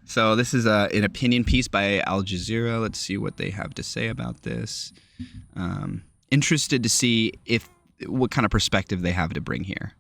So this is an opinion piece by Aljazeera. Let's see what they have to say about this. Interested to see what kind of perspective they have to bring here.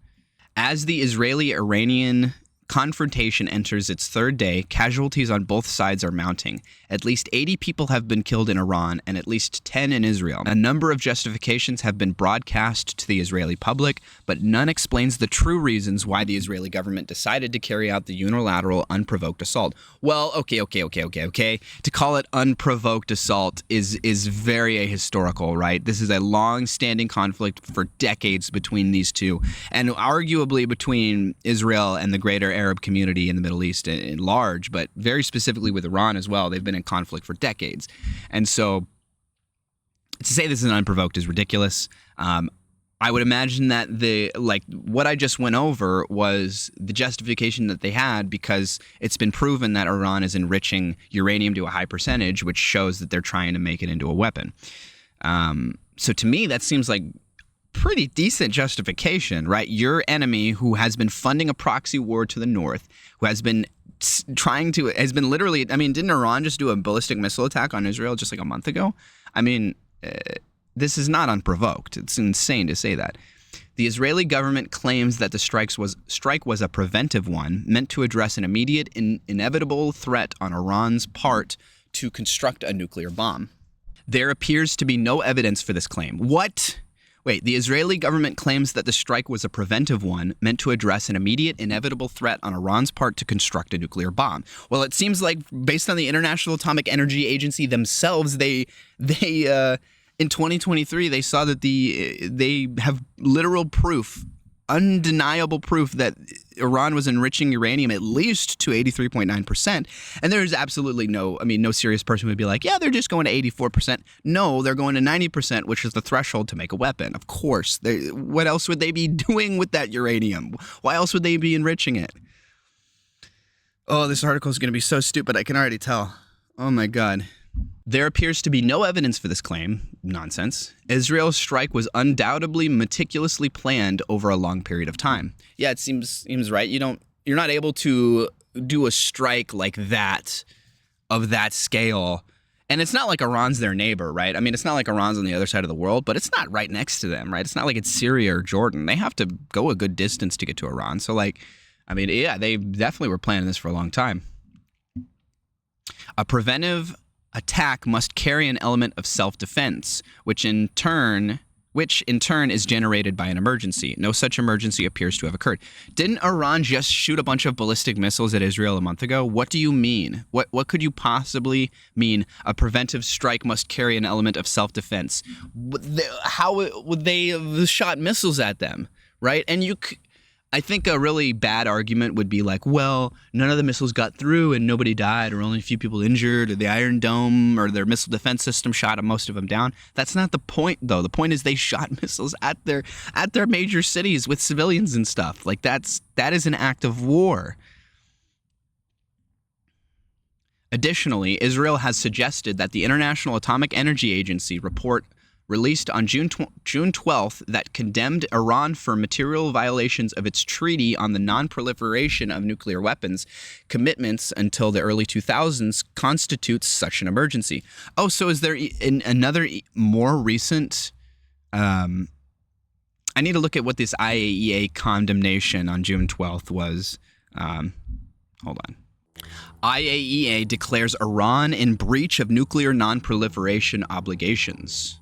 As the Israeli-Iranian confrontation enters its third day, casualties on both sides are mounting. At least 80 people have been killed in Iran and at least 10 in Israel. A number of justifications have been broadcast to the Israeli public, but none explains the true reasons why the Israeli government decided to carry out the unilateral, unprovoked assault. Well, okay. To call it unprovoked assault is very ahistorical, right? This is a long-standing conflict for decades between these two, and arguably between Israel and the greater Arab community in the Middle East in large, but very specifically with Iran as well. They've been in conflict for decades. And so to say this is unprovoked is ridiculous. I would imagine that what I just went over was the justification that they had because it's been proven that Iran is enriching uranium to a high percentage, which shows that they're trying to make it into a weapon. So to me, that seems like pretty decent justification, right? Your enemy, who has been funding a proxy war to the north, who has been literally, didn't Iran just do a ballistic missile attack on Israel just like a month ago? This is not unprovoked. It's insane to say that. The Israeli government claims that the strike was a preventive one, meant to address an immediate and inevitable threat on Iran's part to construct a nuclear bomb. There appears to be no evidence for this claim. What? Wait, the Israeli government claims that the strike was a preventive one, meant to address an immediate, inevitable threat on Iran's part to construct a nuclear bomb. Well, it seems like, based on the International Atomic Energy Agency themselves, they in 2023, they saw that they have literal proof, undeniable proof that Iran was enriching uranium at least to 83.9%. And there's absolutely no serious person would be like, yeah, they're just going to 84%. No, they're going to 90%, which is the threshold to make a weapon. Of course. What else would they be doing with that uranium? Why else would they be enriching it? Oh, this article is going to be so stupid. I can already tell. Oh, my God. There appears to be no evidence for this claim. Nonsense. Israel's strike was undoubtedly meticulously planned over a long period of time. Yeah, it seems right. You're not able to do a strike like that, of that scale. And it's not like Iran's their neighbor, right? It's not like Iran's on the other side of the world, but it's not right next to them, right? It's not like it's Syria or Jordan. They have to go a good distance to get to Iran. So yeah, they definitely were planning this for a long time. A preventive attack must carry an element of self-defense, which in turn is generated by an emergency. No such emergency appears to have occurred. Didn't Iran just shoot a bunch of ballistic missiles at Israel a month ago? What do you mean? What could you possibly mean? A preventive strike must carry an element of self-defense. How would they have shot missiles at them, right? And I think a really bad argument would be like, well, none of the missiles got through and nobody died, or only a few people injured, or the Iron Dome or their missile defense system shot most of them down. That's not the point, though. The point is they shot missiles at their major cities with civilians and stuff. Like that is an act of war. Additionally, Israel has suggested that the International Atomic Energy Agency report released on June 12th that condemned Iran for material violations of its treaty on the non-proliferation of nuclear weapons commitments until the early 2000s constitutes such an emergency. Oh, so is there another more recent... I need to look at what this IAEA condemnation on June 12th was. Hold on. IAEA declares Iran in breach of nuclear non-proliferation obligations.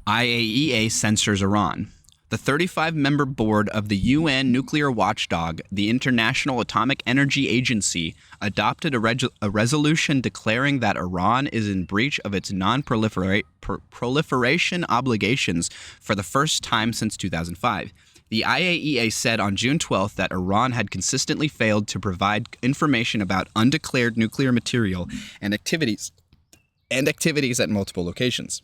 IAEA censors Iran. The 35-member board of the UN nuclear watchdog, the International Atomic Energy Agency, adopted a resolution declaring that Iran is in breach of its non-proliferation obligations for the first time since 2005. The IAEA said on June 12th that Iran had consistently failed to provide information about undeclared nuclear material and activities at multiple locations.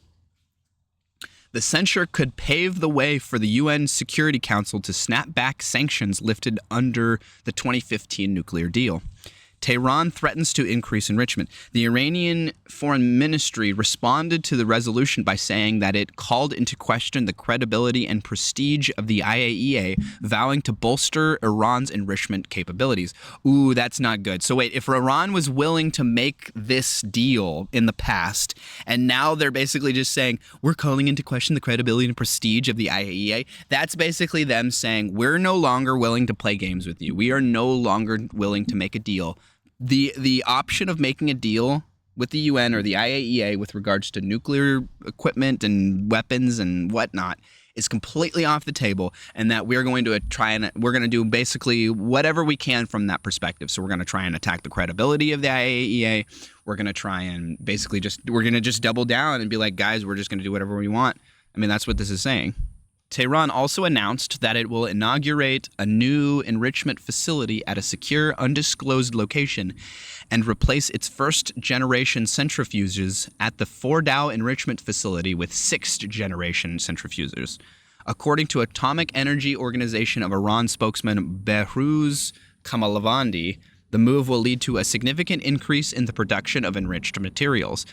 The censure could pave the way for the UN Security Council to snap back sanctions lifted under the 2015 nuclear deal. Tehran threatens to increase enrichment. The Iranian Foreign Ministry responded to the resolution by saying that it called into question the credibility and prestige of the IAEA, vowing to bolster Iran's enrichment capabilities. Ooh, that's not good. So wait, if Iran was willing to make this deal in the past, and now they're basically just saying, we're calling into question the credibility and prestige of the IAEA, that's basically them saying, we're no longer willing to play games with you. We are no longer willing to make a deal. The option of making a deal with the UN or the IAEA with regards to nuclear equipment and weapons and whatnot is completely off the table, and that we're going to do basically whatever we can from that perspective. So we're going to try and attack the credibility of the IAEA. We're going to try and basically we're going to just double down and be like, guys, we're just going to do whatever we want. I mean, that's what this is saying. Tehran also announced that it will inaugurate a new enrichment facility at a secure, undisclosed location and replace its first-generation centrifuges at the Fordow enrichment facility with sixth-generation centrifuges. According to Atomic Energy Organization of Iran spokesman Behruz Kamalavandi, the move will lead to a significant increase in the production of enriched materials.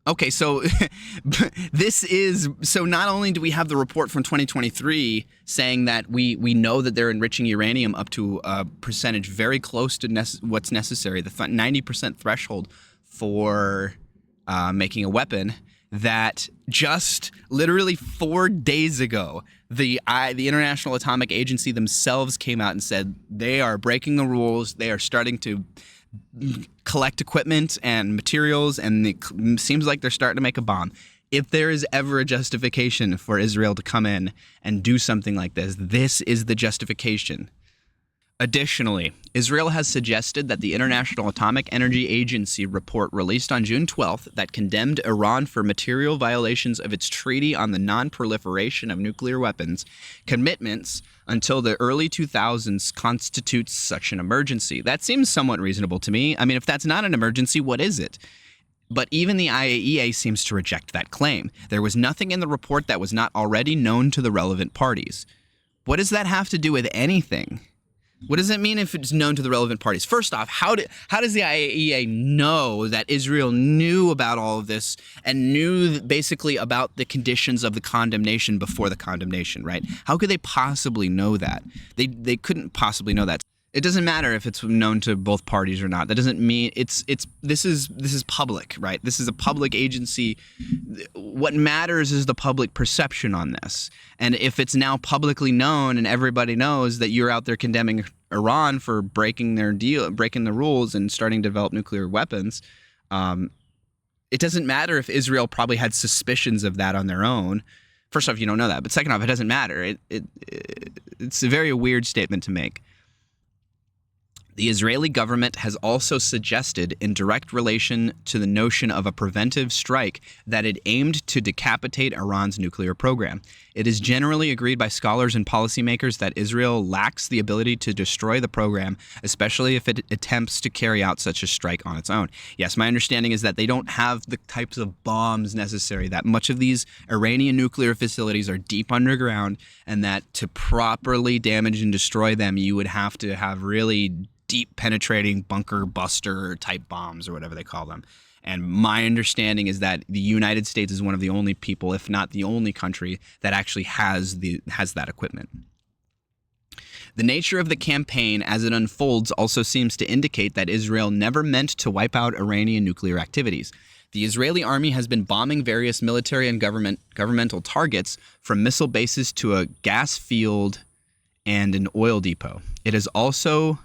Okay, so not only do we have the report from 2023 saying that we know that they're enriching uranium up to a percentage very close to what's necessary, the 90% threshold for making a weapon, that just literally 4 days ago, the International Atomic Agency themselves came out and said they are breaking the rules. They are starting to collect equipment and materials, and it seems like they're starting to make a bomb. If there is ever a justification for Israel to come in and do something like this, this is the justification. Additionally, Israel has suggested that the International Atomic Energy Agency report released on June 12th that condemned Iran for material violations of its treaty on the non-proliferation of nuclear weapons commitments until the early 2000s constitutes such an emergency. That seems somewhat reasonable to me. I mean, if that's not an emergency, what is it? But even the IAEA seems to reject that claim. There was nothing in the report that was not already known to the relevant parties. What does that have to do with anything? What does it mean if it's known to the relevant parties? First off, how does the IAEA know that Israel knew about all of this and knew basically about the conditions of the condemnation before the condemnation, right? How could they possibly know that? They couldn't possibly know that. It doesn't matter if it's known to both parties or not. That doesn't mean this is public, right? This is a public agency. What matters is the public perception on this. And if it's now publicly known and everybody knows that you're out there condemning Iran for breaking their deal, breaking the rules and starting to develop nuclear weapons, it doesn't matter if Israel probably had suspicions of that on their own. First off, you don't know that. But second off, it doesn't matter. It's a very weird statement to make. The Israeli government has also suggested, in direct relation to the notion of a preventive strike, that it aimed to decapitate Iran's nuclear program. It is generally agreed by scholars and policymakers that Israel lacks the ability to destroy the program, especially if it attempts to carry out such a strike on its own. Yes, my understanding is that they don't have the types of bombs necessary, that much of these Iranian nuclear facilities are deep underground, and that to properly damage and destroy them, you would have to have really deep penetrating bunker buster type bombs or whatever they call them. And my understanding is that the United States is one of the only people, if not the only country, that actually has that equipment. The nature of the campaign as it unfolds also seems to indicate that Israel never meant to wipe out Iranian nuclear activities. The Israeli army has been bombing various military and governmental targets, from missile bases to a gas field and an oil depot. It has also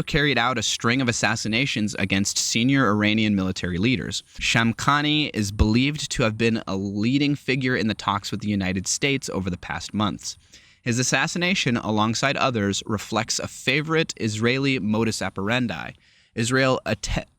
carried out a string of assassinations against senior Iranian military leaders. Shamkhani is believed to have been a leading figure in the talks with the United States over the past months. His assassination, alongside others, reflects a favorite Israeli modus operandi. Israel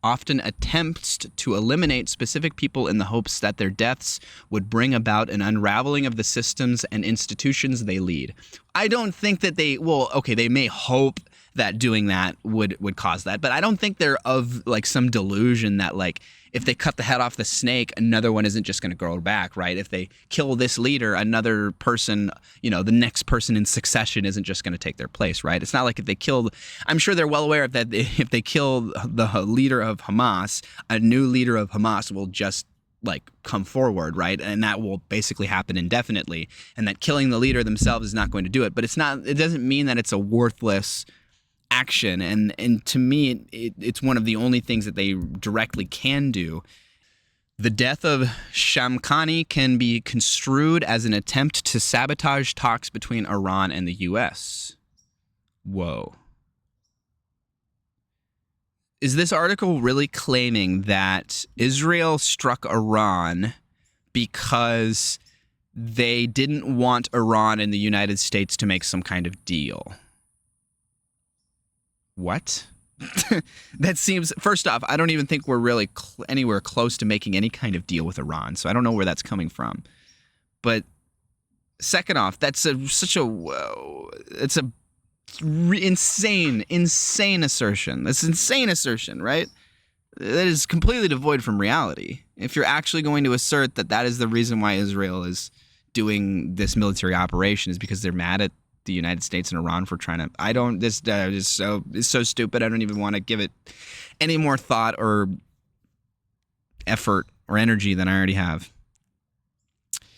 often attempts to eliminate specific people in the hopes that their deaths would bring about an unraveling of the systems and institutions they lead. I don't think that they may hope that doing that would cause that. But I don't think they're of like some delusion that like if they cut the head off the snake, another one isn't just going to grow back, right? If they kill this leader, another person, the next person in succession isn't just going to take their place, right? It's not like if they killed, I'm sure they're well aware of that if they kill the leader of Hamas, a new leader of Hamas will just like come forward, right? And that will basically happen indefinitely, and that killing the leader themselves is not going to do it. But it doesn't mean that it's a worthless action, and to me it's one of the only things that they directly can do. The death of Shamkhani can be construed as an attempt to sabotage talks between Iran and the US. Whoa. Is this article really claiming that Israel struck Iran because they didn't want Iran and the United States to make some kind of deal? What? That seems, first off, I don't even think we're really anywhere close to making any kind of deal with Iran, so I don't know where that's coming from. But second off, it's a insane assertion. That's an insane assertion, right? That is completely devoid from reality. If you're actually going to assert that is the reason why Israel is doing this military operation is because they're mad at the United States and Iran for trying to, it's so stupid. I don't even want to give it any more thought or effort or energy than I already have.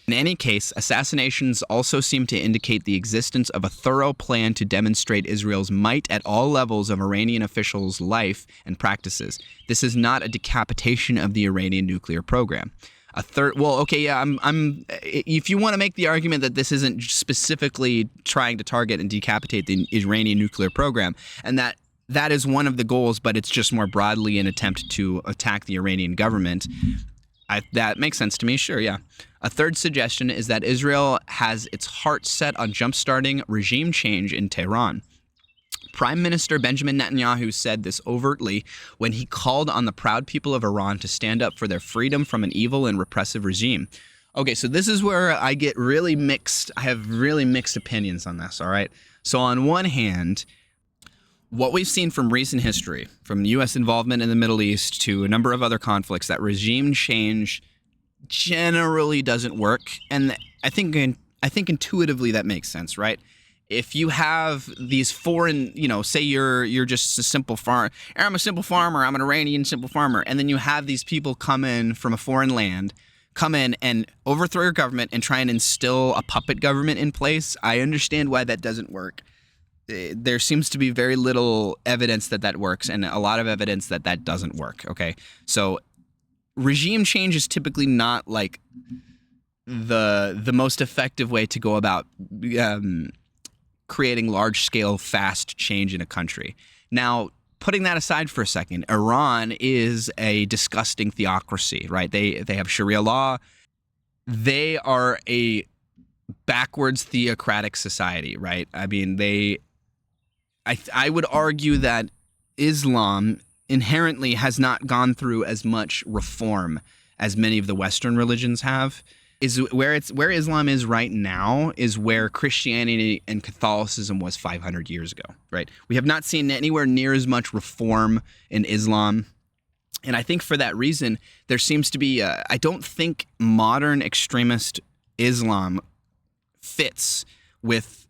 In any case, assassinations also seem to indicate the existence of a thorough plan to demonstrate Israel's might at all levels of Iranian officials' life and practices. This is not a decapitation of the Iranian nuclear program. If you want to make the argument that this isn't specifically trying to target and decapitate the Iranian nuclear program, and that is one of the goals, but it's just more broadly an attempt to attack the Iranian government, that makes sense to me, sure, yeah. A third suggestion is that Israel has its heart set on jumpstarting regime change in Tehran. Prime Minister Benjamin Netanyahu said this overtly when he called on the proud people of Iran to stand up for their freedom from an evil and repressive regime. Okay, so this is where I have really mixed opinions on this, all right? So on one hand, what we've seen from recent history, from U.S. involvement in the Middle East to a number of other conflicts, that regime change generally doesn't work. And I think intuitively that makes sense, right? If you have these foreign, say you're just a simple farmer. I'm a simple farmer. I'm an Iranian simple farmer. And then you have these people come in from a foreign land, come in and overthrow your government and try and instill a puppet government in place. I understand why that doesn't work. There seems to be very little evidence that works and a lot of evidence that doesn't work. Okay. So regime change is typically not like the most effective way to go about creating large-scale, fast change in a country. Now, putting that aside for a second, Iran is a disgusting theocracy, right? They have Sharia law. They are a backwards theocratic society, right? I mean, I would argue that Islam inherently has not gone through as much reform as many of the Western religions have. Where Islam is right now is where Christianity and Catholicism was 500 years ago, right? We have not seen anywhere near as much reform in Islam. And I think for that reason, there seems to be, I don't think modern extremist Islam fits with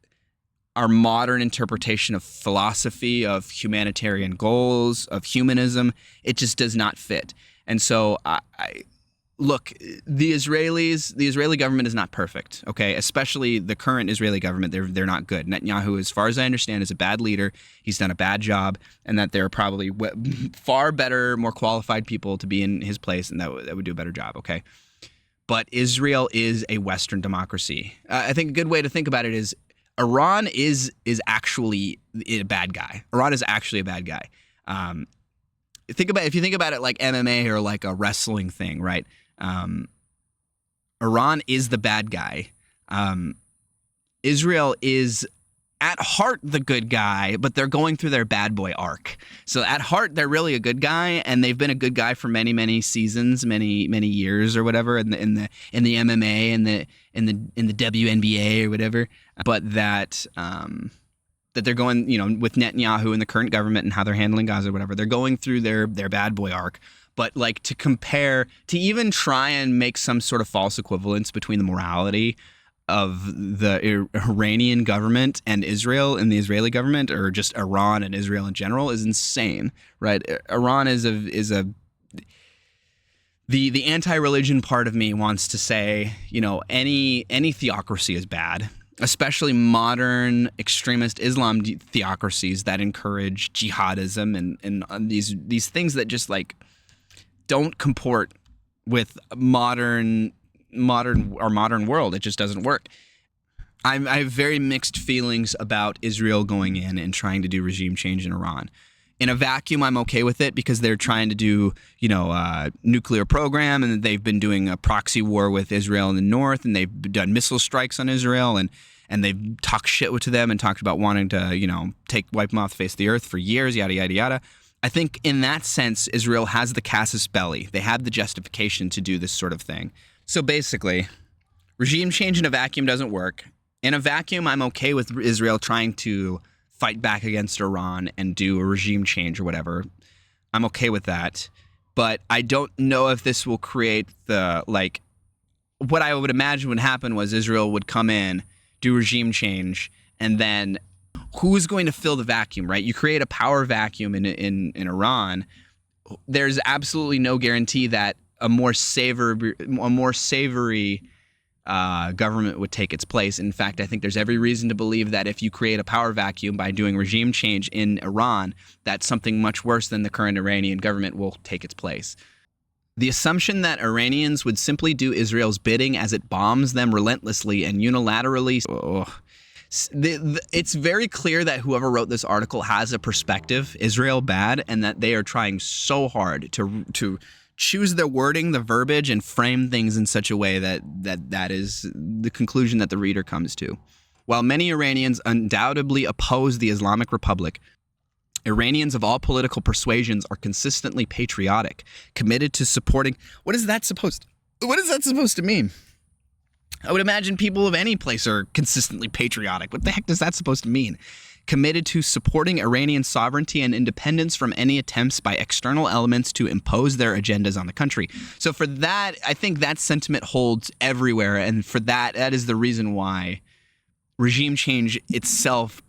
our modern interpretation of philosophy, of humanitarian goals, of humanism. It just does not fit. And so look, the Israeli government is not perfect, okay? Especially the current Israeli government, they're not good. Netanyahu, as far as I understand, is a bad leader. He's done a bad job, and that there are probably far better, more qualified people to be in his place, and that would do a better job, okay? But Israel is a Western democracy. I think a good way to think about it is Iran is actually a bad guy. Iran is actually a bad guy. If you think about it like MMA or like a wrestling thing, right? Iran is the bad guy. Israel is at heart the good guy, but they're going through their bad boy arc. So at heart, they're really a good guy, and they've been a good guy for many, many seasons, many, many years or whatever in the MMA and in the WNBA or whatever. But that that they're going, with Netanyahu and the current government and how they're handling Gaza or whatever. They're going through their bad boy arc. But like to even try and make some sort of false equivalence between the morality of the Iranian government and Israel and the Israeli government, or just Iran and Israel in general, is insane, right? Iran is the anti-religion part of me wants to say, any theocracy is bad, especially modern extremist Islam theocracies that encourage jihadism and these things that just like don't comport with modern world. It just doesn't work. I have very mixed feelings about Israel going in and trying to do regime change in Iran. In a vacuum, I'm okay with it because they're trying to do, nuclear program, and they've been doing a proxy war with Israel in the north, and they've done missile strikes on Israel, and they've talked shit to them and talked about wanting to, wipe them off the face of the earth for years, yada, yada, yada. I think in that sense, Israel has the casus belli. They have the justification to do this sort of thing. So basically, regime change in a vacuum doesn't work. In a vacuum, I'm okay with Israel trying to fight back against Iran and do a regime change or whatever. I'm okay with that. But I don't know if this will create what I would imagine would happen was Israel would come in, do regime change, and then who's going to fill the vacuum, right? You create a power vacuum in Iran. There's absolutely no guarantee that a more savory government would take its place. In fact, I think there's every reason to believe that if you create a power vacuum by doing regime change in Iran, that something much worse than the current Iranian government will take its place. The assumption that Iranians would simply do Israel's bidding as it bombs them relentlessly and unilaterally. It's very clear that whoever wrote this article has a perspective, Israel bad, and that they are trying so hard to choose their wording, the verbiage, and frame things in such a way that is the conclusion that the reader comes to. While many Iranians undoubtedly oppose the Islamic Republic, Iranians of all political persuasions are consistently patriotic, committed to supporting. What is that supposed to mean? I would imagine people of any place are consistently patriotic. What the heck does that supposed to mean? Committed to supporting Iranian sovereignty and independence from any attempts by external elements to impose their agendas on the country. So for that, I think that sentiment holds everywhere. And for that is the reason why regime change itself,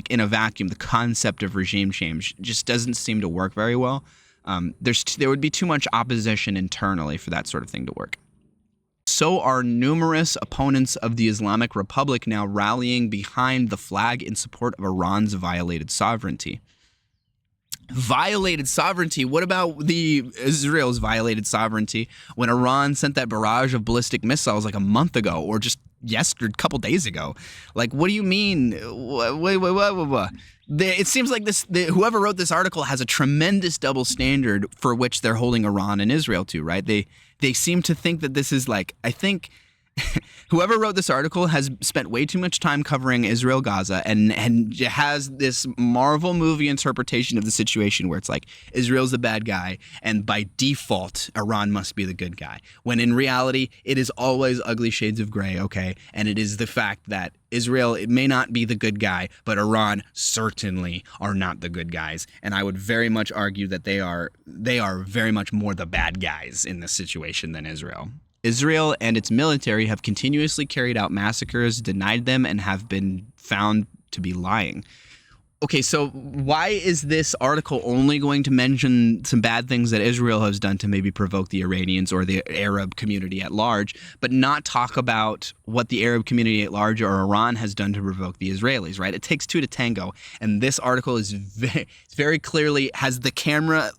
in a vacuum, the concept of regime change just doesn't seem to work very well. There would be too much opposition internally for that sort of thing to work. So are numerous opponents of the Islamic Republic now rallying behind the flag in support of Iran's violated sovereignty. Violated sovereignty? What about Israel's violated sovereignty when Iran sent that barrage of ballistic missiles like a month ago, or just a couple days ago? Like, what do you mean? Wait. It seems like whoever wrote this article has a tremendous double standard for which they're holding Iran and Israel to, right? They seem to think that this is I think whoever wrote this article has spent way too much time covering Israel, Gaza, and has this Marvel movie interpretation of the situation where it's like Israel's the bad guy, and by default, Iran must be the good guy. When in reality, it is always ugly shades of gray, okay? And it is the fact that Israel, it may not be the good guy, but Iran certainly are not the good guys. And I would very much argue that they are very much more the bad guys in this situation than Israel. Israel and its military have continuously carried out massacres, denied them, and have been found to be lying. Okay, so why is this article only going to mention some bad things that Israel has done to maybe provoke the Iranians or the Arab community at large, but not talk about what the Arab community at large or Iran has done to provoke the Israelis, right? It takes two to tango, and this article is very clearly has the camera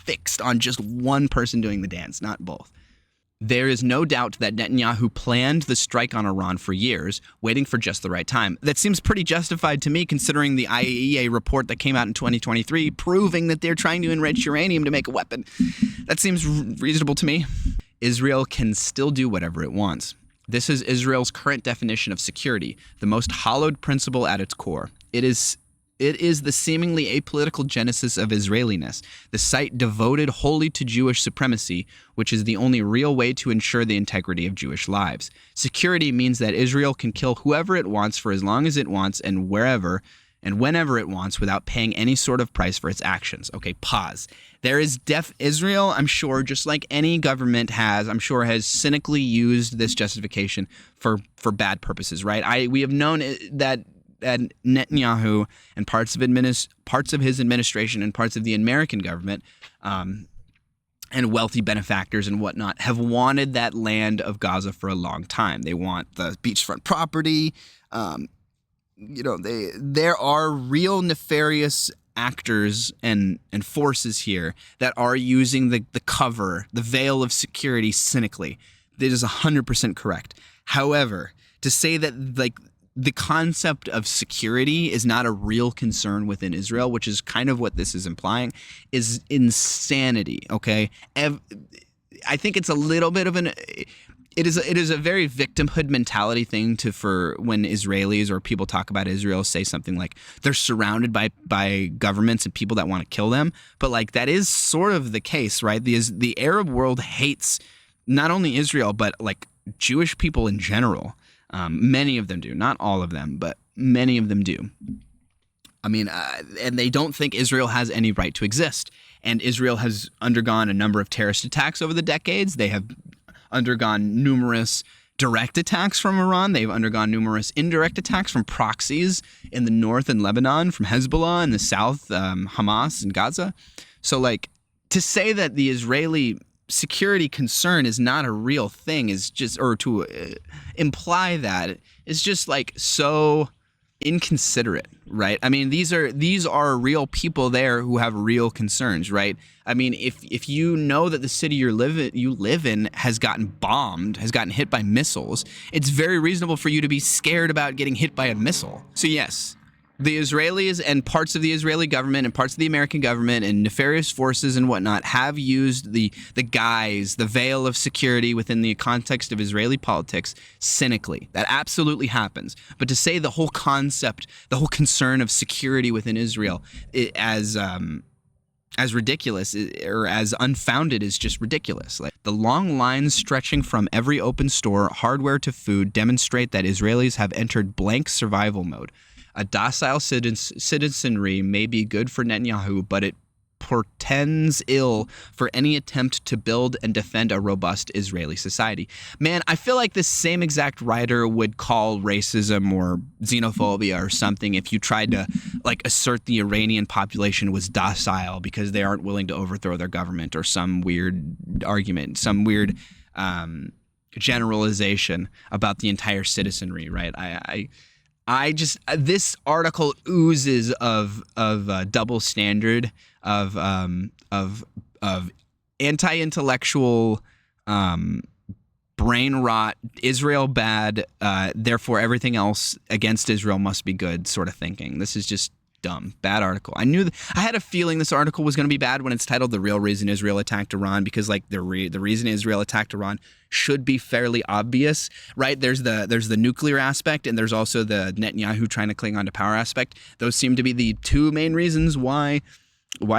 fixed on just one person doing the dance, not both. There is no doubt that Netanyahu planned the strike on Iran for years, waiting for just the right time. That seems pretty justified to me, considering the IAEA report that came out in 2023 proving that they're trying to enrich uranium to make a weapon. That seems reasonable to me. Israel can still do whatever it wants. This is Israel's current definition of security, the most hallowed principle at its core. It It is the seemingly apolitical genesis of Israeliness, the site devoted wholly to Jewish supremacy, which is the only real way to ensure the integrity of Jewish lives. Security means that Israel can kill whoever it wants for as long as it wants and wherever and whenever it wants without paying any sort of price for its actions. Okay, pause. There is Israel, I'm sure, just like any government has, I'm sure has cynically used this justification for bad purposes, right? We have known that Netanyahu and parts of his administration and parts of the American government and wealthy benefactors and whatnot have wanted that land of Gaza for a long time. They want the beachfront property. There are real nefarious actors and forces here that are using the cover, the veil of security cynically. That is 100% correct. However, to say that like the concept of security is not a real concern within Israel, which is kind of what this is implying, is insanity. Okay, I think it's a little bit of It is a very victimhood mentality thing for when Israelis or people talk about Israel say something like they're surrounded by governments and people that want to kill them. But like that is sort of the case, right? The Arab world hates not only Israel, but like Jewish people in general. Many of them do. Not all of them, but many of them do. I mean, and they don't think Israel has any right to exist. And Israel has undergone a number of terrorist attacks over the decades. They have undergone numerous direct attacks from Iran. They've undergone numerous indirect attacks from proxies in the north and Lebanon, from Hezbollah in the south, Hamas in Gaza. So like to say that the Israeli security concern is not a real thing is just, or to imply that is just like so inconsiderate, right? I mean, these are real people there who have real concerns, right? I mean, if you know that the city you live in has gotten bombed, has gotten hit by missiles, it's very reasonable for you to be scared about getting hit by a missile. So yes, the Israelis and parts of the Israeli government and parts of the American government and nefarious forces and whatnot have used the guise, the veil of security within the context of Israeli politics cynically. That absolutely happens. But to say the whole concept, the whole concern of security within Israel as ridiculous or as unfounded is just ridiculous. Like the long lines stretching from every open store, hardware to food, demonstrate that Israelis have entered blank survival mode. A docile citizenry may be good for Netanyahu, but it portends ill for any attempt to build and defend a robust Israeli society. Man, I feel like this same exact writer would call racism or xenophobia or something if you tried to like assert the Iranian population was docile because they aren't willing to overthrow their government, or some weird argument, some weird generalization about the entire citizenry, right? I just this article oozes of double standard, of anti-intellectual brain rot, Israel bad, therefore everything else against Israel must be good sort of thinking. This is just dumb. Bad article. I had a feeling this article was going to be bad when it's titled "The Real Reason Israel Attacked Iran," because like the reason Israel attacked Iran should be fairly obvious, right? There's the nuclear aspect, and there's also the Netanyahu trying to cling on to power aspect. Those seem to be the two main reasons why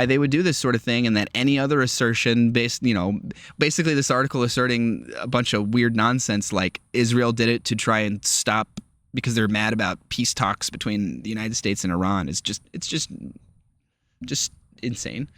they would do this sort of thing, and that any other assertion basically this article asserting a bunch of weird nonsense like Israel did it to try and stop because they're mad about peace talks between the United States and Iran is just insane.